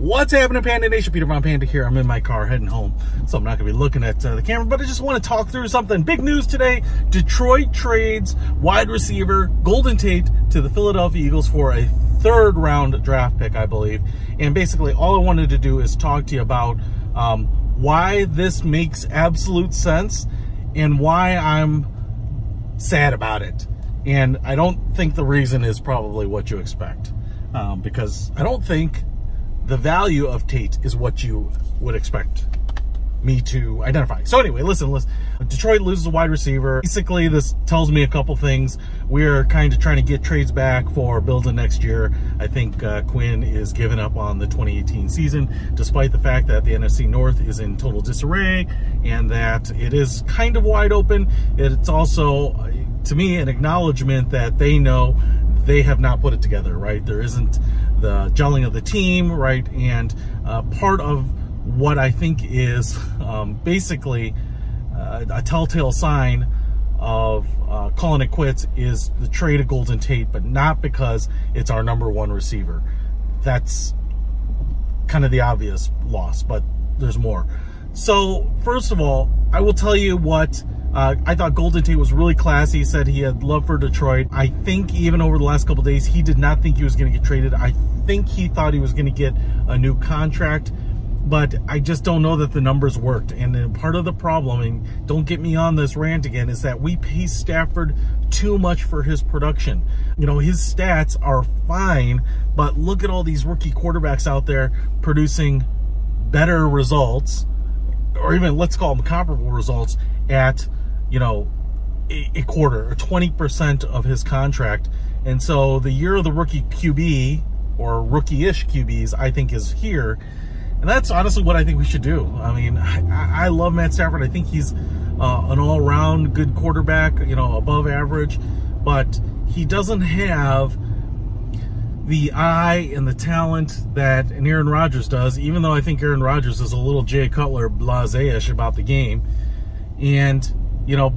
What's happening, Panda Nation? Peter Von Panda here. I'm in my car heading home, so I'm not going to be looking at the camera, but I just want to talk through something. Big news today. Detroit trades wide receiver Golden Tate to the Philadelphia Eagles for a third-round draft pick, I believe. And basically, all I wanted to do is talk to you about why this makes absolute sense and why I'm sad about it. And I don't think the reason is probably what you expect, because I don't think the value of Tate is what you would expect me to identify. So anyway, listen. Detroit loses a wide receiver. Basically, this tells me a couple things. We're kind of trying to get trades back for building next year. I think Quinn is giving up on the 2018 season, despite the fact that the NFC North is in total disarray and that it is kind of wide open. It's also, to me, an acknowledgement that they know they have not put it together, right? There isn't the gelling of the team, right? And part of what I think is basically a telltale sign of calling it quits is the trade of Golden Tate, but not because it's our #1 receiver. That's kind of the obvious loss, but there's more. So first of all, I will tell you what, I thought Golden Tate was really classy. He said he had love for Detroit. I think even over the last couple of days, he did not think he was going to get traded. I think he thought he was going to get a new contract, but I just don't know that the numbers worked. And then part of the problem, and don't get me on this rant again, is that we pay Stafford too much for his production. You know, his stats are fine, but look at all these rookie quarterbacks out there producing better results, or even let's call them comparable results at, you know, a quarter or 20% of his contract. And so the year of the rookie QB, or rookie-ish QBs, I think is here. And that's honestly what I think we should do. I mean, I love Matt Stafford. I think he's an all-around good quarterback, you know, above average. But he doesn't have the eye and the talent that an Aaron Rodgers does, even though I think Aaron Rodgers is a little Jay Cutler blasé-ish about the game. And, you know,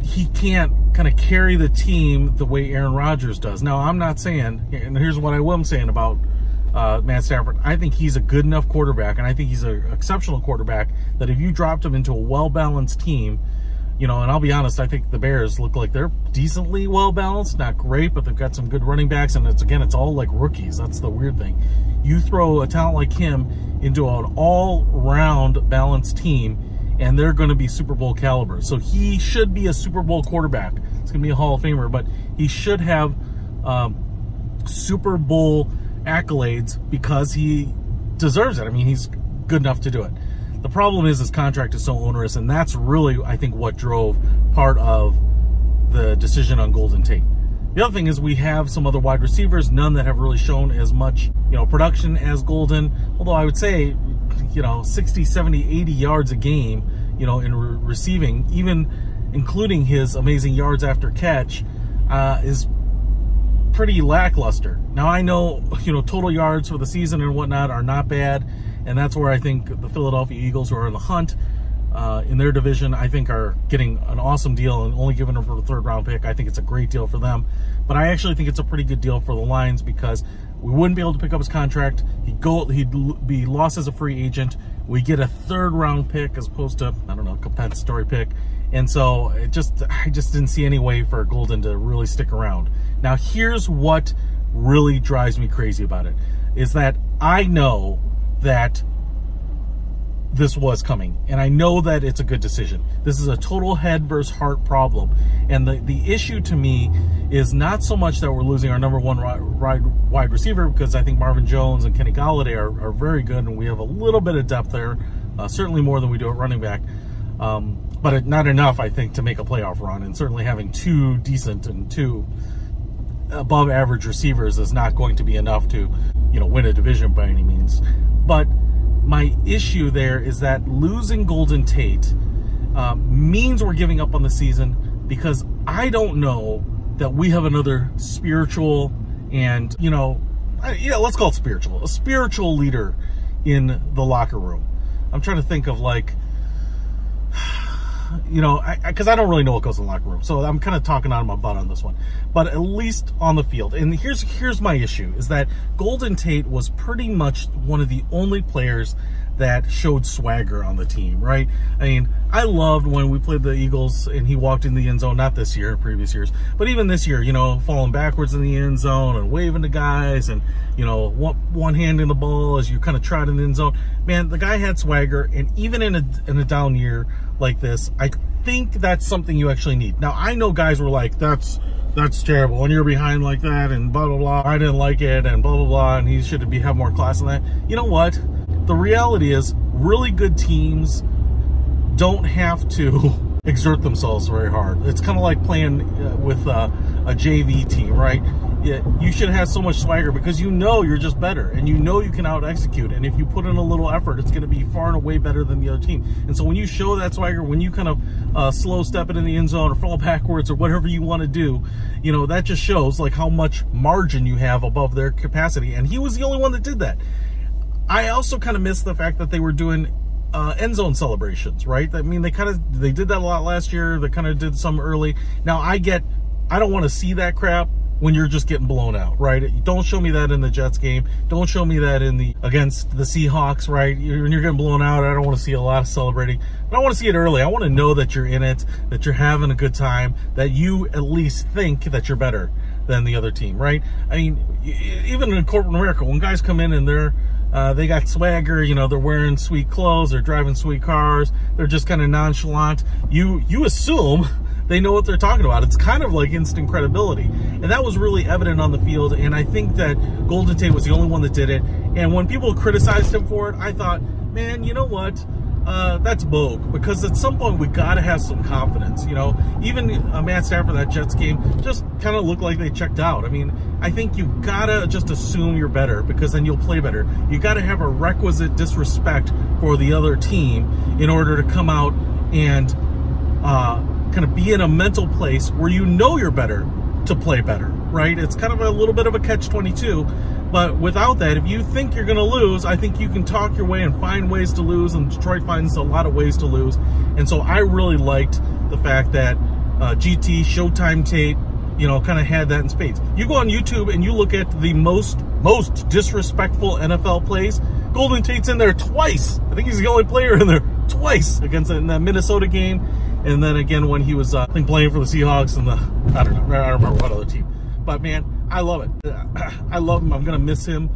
he can't kind of carry the team the way Aaron Rodgers does. Now, I'm not saying, and here's what I am saying about Matt Stafford. I think he's a good enough quarterback, and I think he's an exceptional quarterback, that if you dropped him into a well-balanced team, you know, and I'll be honest, I think the Bears look like they're decently well-balanced. Not great, but they've got some good running backs, and it's all like rookies. That's the weird thing. You throw a talent like him into an all-round balanced team, and they're going to be Super Bowl caliber. So he should be a Super Bowl quarterback. It's going to be a Hall of Famer, but he should have Super Bowl accolades because he deserves it. I mean, he's good enough to do it. The problem is his contract is so onerous, and that's really, I think, what drove part of the decision on Golden Tate. The other thing is we have some other wide receivers, none that have really shown as much, you know, production as Golden, although I would say, you know, 60, 70, 80 yards a game, you know, in receiving, even including his amazing yards after catch, is pretty lackluster. Now, I know, you know, total yards for the season and whatnot are not bad, and that's where I think the Philadelphia Eagles, who are in the hunt in their division, I think are getting an awesome deal, and only giving them for a third-round pick. I think it's a great deal for them, but I actually think it's a pretty good deal for the Lions because we wouldn't be able to pick up his contract. He'd be lost as a free agent. We get a third-round pick as opposed to, I don't know, a compensatory pick. And so I just didn't see any way for Golden to really stick around. Now, here's what really drives me crazy about it, is that I know that this was coming, and I know that it's a good decision. This is a total head versus heart problem, and the issue to me is not so much that we're losing our #1 wide receiver, because I think Marvin Jones and Kenny Golladay are very good, and we have a little bit of depth there, certainly more than we do at running back, but not enough, I think, to make a playoff run. And certainly having two decent and two above average receivers is not going to be enough to, you know, win a division by any means. But my issue there is that losing Golden Tate means we're giving up on the season, because I don't know that we have another spiritual and, you know, yeah, let's call it spiritual, a spiritual leader in the locker room. I'm trying to think of, like, you know, because I don't really know what goes in the locker room, so I'm kind of talking out of my butt on this one. But at least on the field, and here's my issue, is that Golden Tate was pretty much one of the only players that showed swagger on the team, right? I mean, I loved when we played the Eagles and he walked in the end zone, not this year, previous years, but even this year, you know, falling backwards in the end zone and waving to guys and, you know, one hand in the ball as you kind of trot in the end zone. Man, the guy had swagger, and even in a down year like this, I think that's something you actually need. Now, I know guys were like, that's terrible when you're behind like that and blah, blah, blah. I didn't like it and blah, blah, blah, and he should have more class than that. You know what? The reality is, really good teams don't have to exert themselves very hard. It's kind of like playing with a JV team, right? You should have so much swagger because you know you're just better and you know you can out-execute. And if you put in a little effort, it's going to be far and away better than the other team. And so when you show that swagger, when you kind of slow step it in the end zone or fall backwards or whatever you want to do, you know, that just shows like how much margin you have above their capacity. And he was the only one that did that. I also kind of miss the fact that they were doing end zone celebrations, right? I mean, they did that a lot last year. They kind of did some early. Now, I don't want to see that crap when you're just getting blown out, right? Don't show me that in the Jets game. Don't show me that against the Seahawks, right? When you're getting blown out, I don't want to see a lot of celebrating. But I want to see it early. I want to know that you're in it, that you're having a good time, that you at least think that you're better than the other team, right? I mean, even in corporate America, when guys come in and they got swagger, you know, they're wearing sweet clothes, they're driving sweet cars, they're just kind of nonchalant, you assume they know what they're talking about. It's kind of like instant credibility. And that was really evident on the field, and I think that Golden Tate was the only one that did it. And when people criticized him for it, I thought, man, you know what? That's bogue, because at some point we got to have some confidence. You know, even Matt Stafford, that Jets game, just kind of looked like they checked out. I mean, I think you've got to just assume you're better, because then you'll play better. You got to have a requisite disrespect for the other team in order to come out and kind of be in a mental place where you know you're better to play better, right? It's kind of a little bit of a catch-22. But without that, if you think you're going to lose, I think you can talk your way and find ways to lose, and Detroit finds a lot of ways to lose. And so I really liked the fact that GT, Showtime Tate, you know, kind of had that in spades. You go on YouTube and you look at the most disrespectful NFL plays. Golden Tate's in there twice. I think he's the only player in there twice in that Minnesota game. And then again when he was, I think, playing for the Seahawks and I don't remember what other team. But man, I love it. I love him. I'm going to miss him.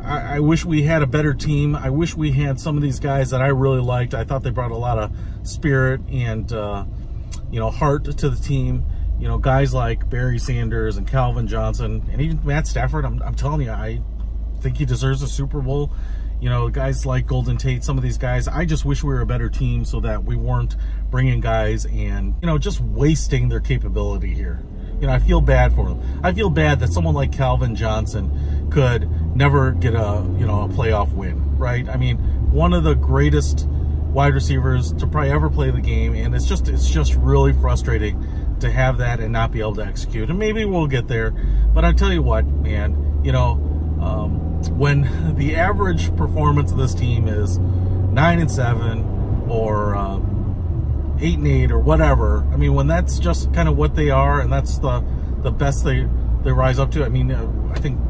I wish we had a better team. I wish we had some of these guys that I really liked. I thought they brought a lot of spirit and, you know, heart to the team. You know, guys like Barry Sanders and Calvin Johnson and even Matt Stafford. I'm telling you, I think he deserves a Super Bowl. You know, guys like Golden Tate, some of these guys, I just wish we were a better team so that we weren't bringing guys and, you know, just wasting their capability here. You know, I feel bad for them. I feel bad that someone like Calvin Johnson could never get a playoff win, right? I mean, one of the greatest wide receivers to probably ever play the game, and it's just really frustrating to have that and not be able to execute. And maybe we'll get there, but I tell you what, man, you know, when the average performance of this team is 9-7 or 8-8 or whatever, I mean, when that's just kind of what they are and that's the best they rise up to. I mean, I think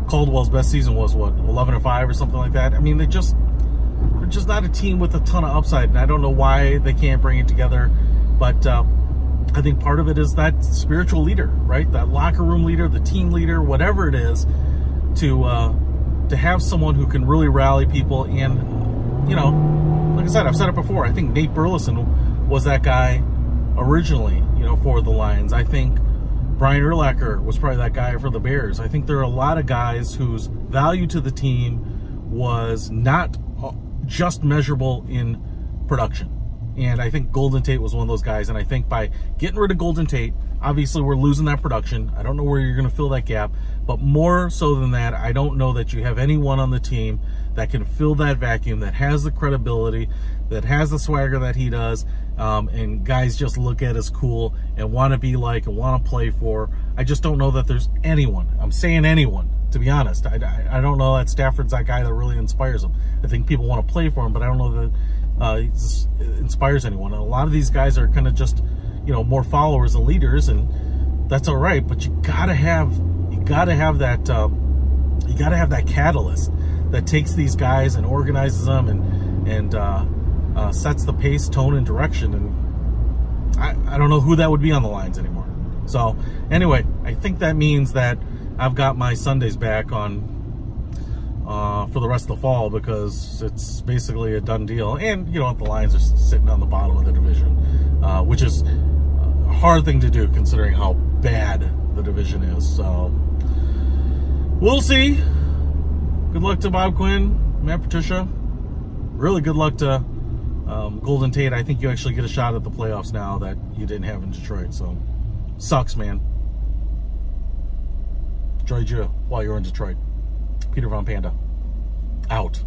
Caldwell's best season was what, 11-5 or something like that. I mean, they're just not a team with a ton of upside, and I don't know why they can't bring it together. But I think part of it is that spiritual leader, right? That locker room leader, the team leader, whatever it is, to have someone who can really rally people. And, you know, like I said, I've said it before, I think Nate Burleson was that guy originally, you know, for the Lions. I think Brian Urlacher was probably that guy for the Bears. I think there are a lot of guys whose value to the team was not just measurable in production. And I think Golden Tate was one of those guys. And I think by getting rid of Golden Tate, obviously we're losing that production. I don't know where you're going to fill that gap. But more so than that, I don't know that you have anyone on the team that can fill that vacuum, that has the credibility, that has the swagger that he does, and guys just look at as cool and want to be like and want to play for. I just don't know that there's anyone. I'm saying anyone, to be honest. I don't know that Stafford's that guy that really inspires them. I think people want to play for him, but I don't know inspires anyone. And a lot of these guys are kind of just, you know, more followers than leaders, and that's all right. But you gotta have that catalyst that takes these guys and organizes them and sets the pace, tone, and direction. And I don't know who that would be on the lines anymore. So anyway, I think that means that I've got my Sundays back on for the rest of the fall, because it's basically a done deal. And you know, the Lions are sitting on the bottom of the division, which is a hard thing to do considering how bad the division is. So we'll see. Good luck to Bob Quinn, Matt Patricia. Really good luck to Golden Tate. I think you actually get a shot at the playoffs now that you didn't have in Detroit. So sucks, man. Enjoyed you while you were in Detroit. Peter Von Panda, out.